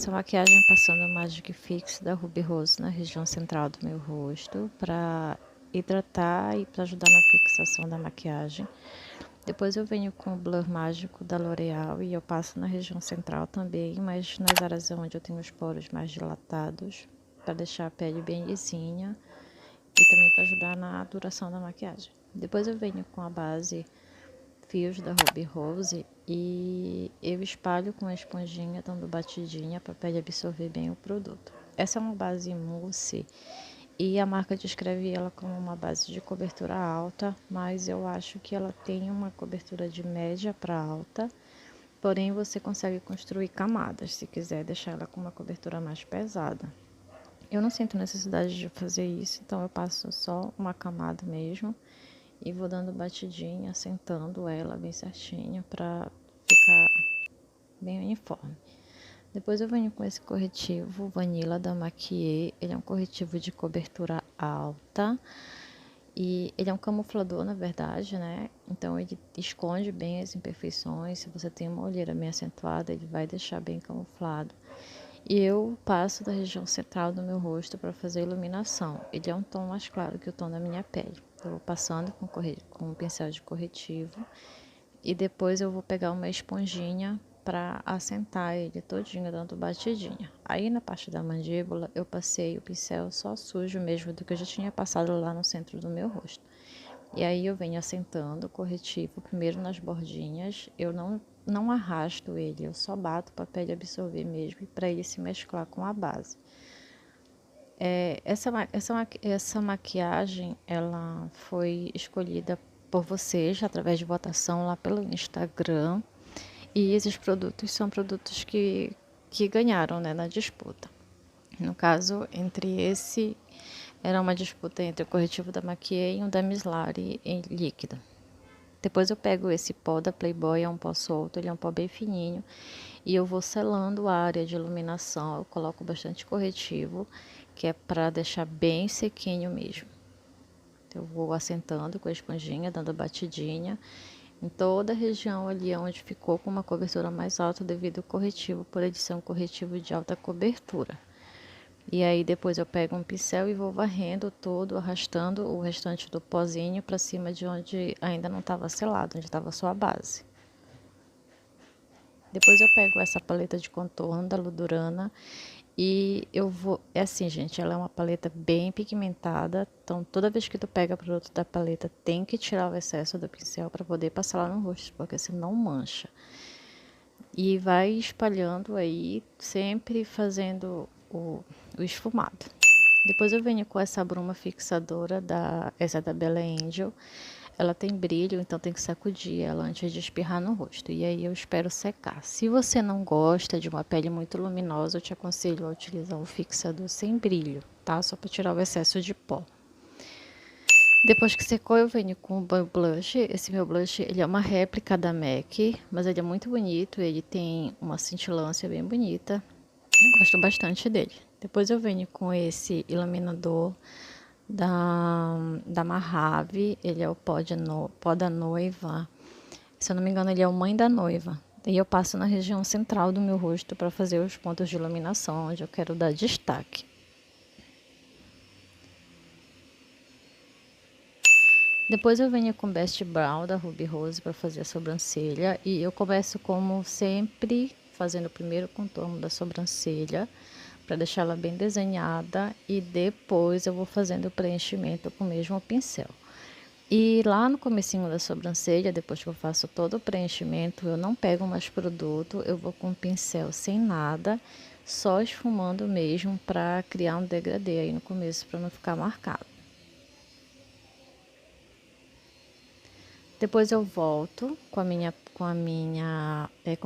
essa maquiagem passando o Magic Fix da Ruby Rose na região central do meu rosto para hidratar e para ajudar na fixação da maquiagem. Depois eu venho com o Blur Mágico da L'Oreal e eu passo na região central também, mas nas áreas onde eu tenho os poros mais dilatados, para deixar a pele bem lisinha e também para ajudar na duração da maquiagem. Depois eu venho com a base Fios da Ruby Rose e eu espalho com a esponjinha dando batidinha para a pele absorver bem o produto. Essa é uma base mousse e a marca descreve ela como uma base de cobertura alta, mas eu acho que ela tem uma cobertura de média para alta, porém você consegue construir camadas se quiser deixar ela com uma cobertura mais pesada. Eu não sinto necessidade de fazer isso, então eu passo só uma camada mesmo e vou dando batidinha, assentando ela bem certinho para ficar bem uniforme. Depois eu venho com esse corretivo Vanilla da Maquier. Ele é um corretivo de cobertura alta e ele é um camuflador, na verdade, né? Então ele esconde bem as imperfeições. Se você tem uma olheira bem acentuada, ele vai deixar bem camuflado. E eu passo da região central do meu rosto para fazer iluminação. Ele é um tom mais claro que o tom da minha pele. Eu vou passando com um pincel de corretivo e depois eu vou pegar uma esponjinha para assentar ele todinho, dando batidinha. Aí na parte da mandíbula eu passei o pincel só sujo mesmo do que eu já tinha passado lá no centro do meu rosto. E aí eu venho assentando o corretivo primeiro nas bordinhas, eu não arrasto ele, eu só bato para a pele absorver mesmo e para ele se mesclar com a base. Essa maquiagem, ela foi escolhida por vocês através de votação lá pelo Instagram. E esses produtos são produtos que ganharam, né, na disputa. No caso, era uma disputa entre o corretivo da Maquier e um da Mislari em líquido. Depois eu pego esse pó da Playboy, é um pó solto, ele é um pó bem fininho. E eu vou selando a área de iluminação, eu coloco bastante corretivo, que é para deixar bem sequinho mesmo. Eu vou assentando com a esponjinha, dando batidinha em toda a região ali onde ficou com uma cobertura mais alta devido ao corretivo, por ele ser um corretivo de alta cobertura. E aí depois eu pego um pincel e vou varrendo todo, arrastando o restante do pozinho para cima de onde ainda não estava selado, onde estava só a base. Depois eu pego essa paleta de contorno da Ludurana e eu vou... É assim, gente, ela é uma paleta bem pigmentada, então toda vez que tu pega produto da paleta, tem que tirar o excesso do pincel para poder passar lá no rosto, porque senão mancha. E vai espalhando aí, sempre fazendo o esfumado. Depois eu venho com essa bruma fixadora, essa é da Bella Angel. Ela tem brilho, então tem que sacudir ela antes de espirrar no rosto. E aí eu espero secar. Se você não gosta de uma pele muito luminosa, eu te aconselho a utilizar um fixador sem brilho, tá? Só para tirar o excesso de pó. Depois que secou, eu venho com o blush. Esse meu blush, ele é uma réplica da MAC, mas ele é muito bonito. Ele tem uma cintilância bem bonita. Eu gosto bastante dele. Depois eu venho com esse iluminador da Mahave, ele é o pó da noiva. Se eu não me engano, ele é o mãe da noiva. E eu passo na região central do meu rosto para fazer os pontos de iluminação, onde eu quero dar destaque. Depois eu venho com Best Brown da Ruby Rose para fazer a sobrancelha. E eu começo como sempre, fazendo o primeiro contorno da sobrancelha, para deixar ela bem desenhada, e depois eu vou fazendo o preenchimento com o mesmo pincel. E lá no comecinho da sobrancelha, depois que eu faço todo o preenchimento, eu não pego mais produto, eu vou com o pincel sem nada, só esfumando mesmo para criar um degradê aí no começo, para não ficar marcado. Depois eu volto com o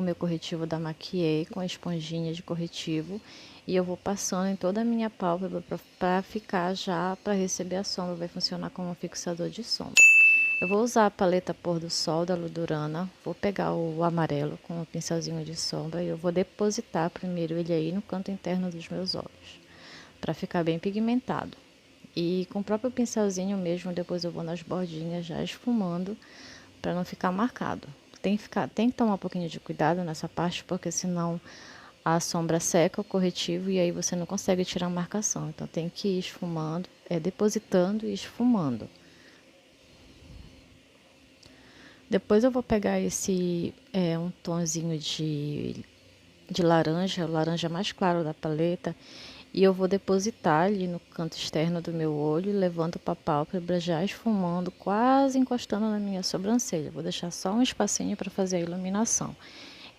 meu corretivo da Maquier, com a esponjinha de corretivo, e eu vou passando em toda a minha pálpebra para ficar já, para receber a sombra, vai funcionar como um fixador de sombra. Eu vou usar a paleta Pôr do Sol da Ludurana, vou pegar o amarelo com o pincelzinho de sombra e eu vou depositar primeiro ele aí no canto interno dos meus olhos, para ficar bem pigmentado. E com o próprio pincelzinho mesmo, depois eu vou nas bordinhas já esfumando, para não ficar marcado. Tem que tomar um pouquinho de cuidado nessa parte, porque senão a sombra seca, o corretivo, e aí você não consegue tirar a marcação. Então tem que ir esfumando, depositando e esfumando. Depois eu vou pegar um tonzinho de laranja, o laranja mais claro da paleta, e eu vou depositar ali no canto externo do meu olho, levando para a pálpebra, já esfumando, quase encostando na minha sobrancelha. Vou deixar só um espacinho para fazer a iluminação.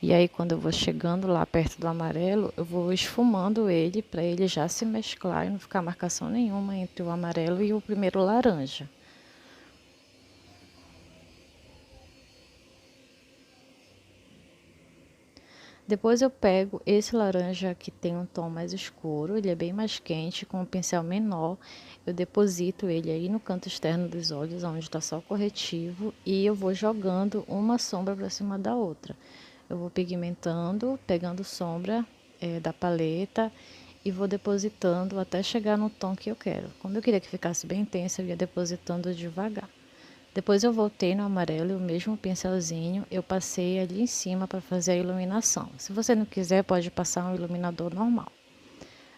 E aí, quando eu vou chegando lá perto do amarelo, eu vou esfumando ele para ele já se mesclar e não ficar marcação nenhuma entre o amarelo e o primeiro laranja. Depois eu pego esse laranja que tem um tom mais escuro, ele é bem mais quente, com um pincel menor. Eu deposito ele aí no canto externo dos olhos, onde está só o corretivo, e eu vou jogando uma sombra para cima da outra. Eu vou pigmentando, pegando sombra da paleta e vou depositando até chegar no tom que eu quero. Como eu queria que ficasse bem intenso, eu ia depositando devagar. Depois eu voltei no amarelo e o mesmo pincelzinho eu passei ali em cima para fazer a iluminação. Se você não quiser, pode passar um iluminador normal.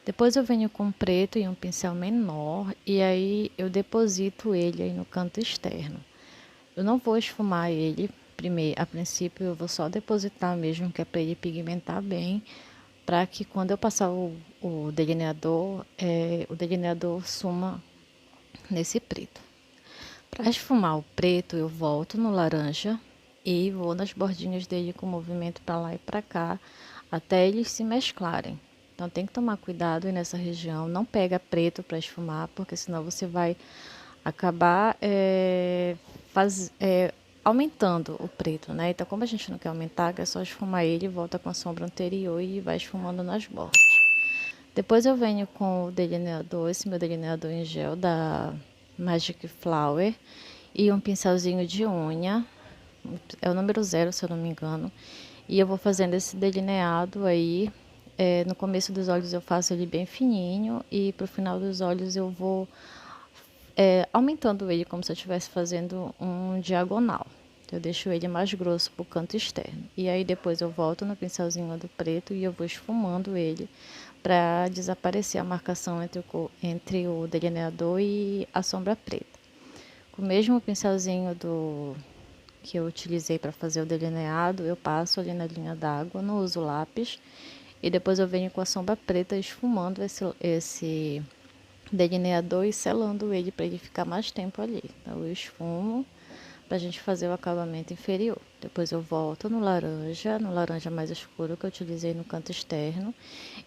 Depois eu venho com preto e um pincel menor e aí eu deposito ele aí no canto externo. Eu não vou esfumar ele primeiro, a princípio eu vou só depositar mesmo, que é para ele pigmentar bem, para que quando eu passar o delineador suma nesse preto. Para esfumar o preto, eu volto no laranja e vou nas bordinhas dele com movimento para lá e para cá, até eles se mesclarem. Então tem que tomar cuidado aí nessa região, não pega preto para esfumar, porque senão você vai acabar aumentando o preto, né? Então como a gente não quer aumentar, é só esfumar ele, volta com a sombra anterior e vai esfumando nas bordas. Depois eu venho com o delineador, esse meu delineador em gel da Magic Flower e um pincelzinho de unha, é o número 0, se eu não me engano, e eu vou fazendo esse delineado aí. No começo dos olhos eu faço ele bem fininho e pro final dos olhos eu vou aumentando ele como se eu estivesse fazendo um diagonal. Eu deixo ele mais grosso pro canto externo. E aí depois eu volto no pincelzinho do preto e eu vou esfumando ele para desaparecer a marcação entre o delineador e a sombra preta. Com o mesmo pincelzinho que eu utilizei para fazer o delineado, eu passo ali na linha d'água, não uso lápis. E depois eu venho com a sombra preta esfumando esse delineador e selando ele para ele ficar mais tempo ali. Então eu esfumo para a gente fazer o acabamento inferior. Depois eu volto no laranja mais escuro que eu utilizei no canto externo,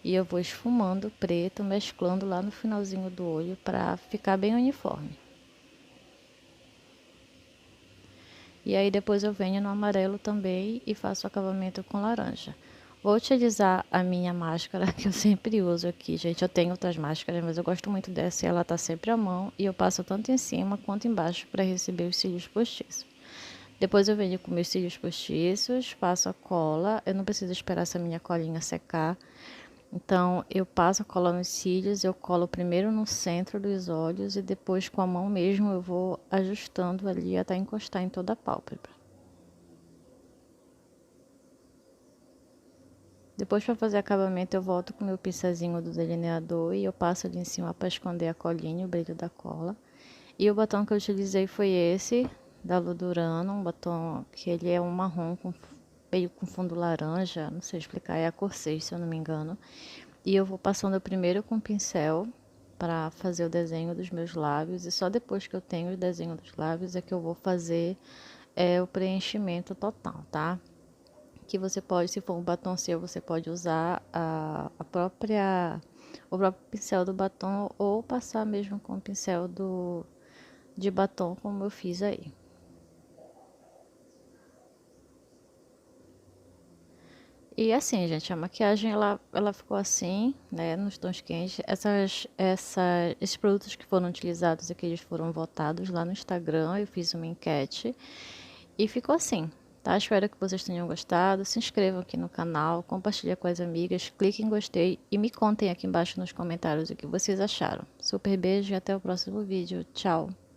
e eu vou esfumando o preto, mesclando lá no finalzinho do olho para ficar bem uniforme. E aí depois eu venho no amarelo também e faço o acabamento com laranja. Vou utilizar a minha máscara que eu sempre uso aqui, gente. Eu tenho outras máscaras, mas eu gosto muito dessa e ela tá sempre à mão. E eu passo tanto em cima quanto embaixo para receber os cílios postiços. Depois eu venho com meus cílios postiços, passo a cola. Eu não preciso esperar essa minha colinha secar. Então eu passo a cola nos cílios, eu colo primeiro no centro dos olhos e depois com a mão mesmo eu vou ajustando ali até encostar em toda a pálpebra. Depois, para fazer acabamento, eu volto com o meu pincelzinho do delineador e eu passo ali em cima para esconder a colinha, o brilho da cola. E o batom que eu utilizei foi esse, da Ludurano, um batom que ele é um marrom meio com fundo laranja, não sei explicar, é a cor 6, se eu não me engano. E eu vou passando primeiro com o pincel para fazer o desenho dos meus lábios, e só depois que eu tenho o desenho dos lábios é que eu vou fazer o preenchimento total, tá? Que você pode, se for um batom seu, você pode usar o próprio pincel do batom ou passar mesmo com o pincel de batom, como eu fiz aí. E assim, gente, a maquiagem ela ficou assim, né, nos tons quentes. Esses produtos que foram utilizados aqui, eles foram votados lá no Instagram. Eu fiz uma enquete e ficou assim, tá? Espero que vocês tenham gostado. Se inscrevam aqui no canal, compartilhem com as amigas, cliquem em gostei e me contem aqui embaixo nos comentários o que vocês acharam. Super beijo e até o próximo vídeo. Tchau!